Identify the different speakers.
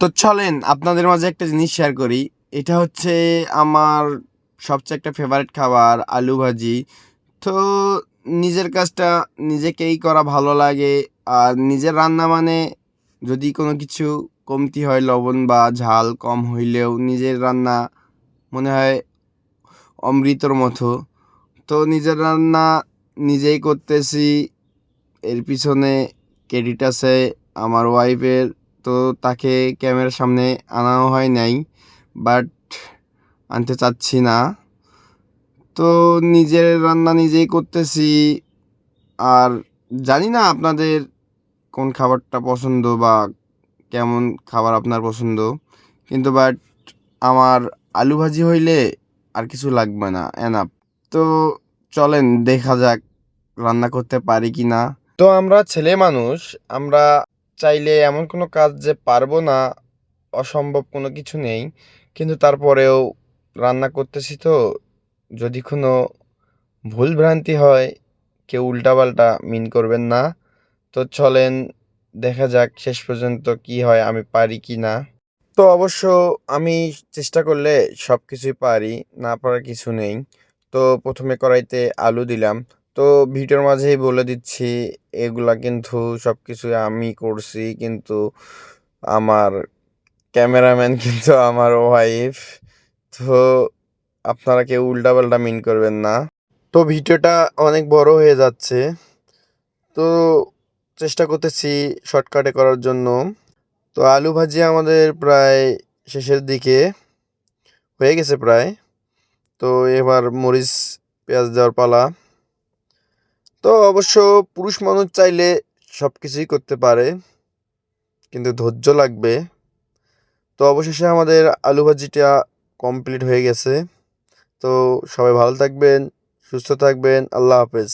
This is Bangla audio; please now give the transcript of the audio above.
Speaker 1: তো চলেন আপনাদের মাঝে একটা জিনিস শেয়ার করি। এটা হচ্ছে আমার সবচেয়ে একটা ফেভারিট খাবার আলু ভাজি। তো নিজের কাজটা নিজেকেই করা ভালো লাগে। আর নিজের রান্না মানে যদি কোনো কিছু কমতি হয়, লবণ বা ঝাল কম হইলেও নিজের রান্না মনে হয় অমৃতর মতো। তো নিজের রান্না নিজেই করতেছি, এর পিছনে ক্রেডিট আছে আমার ওয়াইফের। তো তাকে ক্যামেরার সামনে আনাও হয় নাই, বাট আনতে চাচ্ছি না। তো নিজের রান্না নিজেই করতেছি। আর জানি না আপনাদের কোন খাবারটা পছন্দ বা কেমন খাবার আপনার পছন্দ, কিন্তু বাট আমার আলু ভাজি হইলে আর কিছু লাগবে না, এনাফ। তো চলেন দেখা যাক রান্না করতে পারি কি না। তো আমরা ছেলে মানুষ, আমরা চাইলে এমন কোনো কাজ যে পারবো না, অসম্ভব কোনো কিছু নেই। কিন্তু তারপরেও রান্না করতেছি তো, যদি কোনো ভুল ভ্রান্তি হয় কেউ উল্টাপাল্টা মিন করবেন না। তো চলেন দেখা যাক শেষ পর্যন্ত কি হয়, আমি পারি কি না। তো অবশ্য আমি চেষ্টা করলে সব কিছুই পারি, না পারার কিছু নেই। তো প্রথমে কড়াইতে আলু দিলাম। তো ভিডিওর মাঝেই বলে দিচ্ছি, এগুলা কিন্তু সব কিছুই আমি করছি, কিন্তু আমার ক্যামেরাম্যান কিন্তু আমার ওয়াইফ। তো আপনারা কেউ উল্টাপাল্টা মিন করবেন না। তো ভিডিওটা অনেক বড় হয়ে যাচ্ছে, তো চেষ্টা করতেছি শর্টকাটে করার জন্য। তো আলু ভাজি আমাদের প্রায় শেষের দিকে হয়ে গেছে প্রায়। তো এবার মরিচ পেঁয়াজ দেওয়ার পালা। তো অবশ্য পুরুষ মানুষ চাইলে সব কিছুই করতে পারে, কিন্তু ধৈর্য লাগবে। তো অবশেষে আমাদের আলু ভাজিটা কমপ্লিট হয়ে গেছে। তো সবাই ভালো থাকবেন, সুস্থ থাকবেন, আল্লাহ হাফেজ।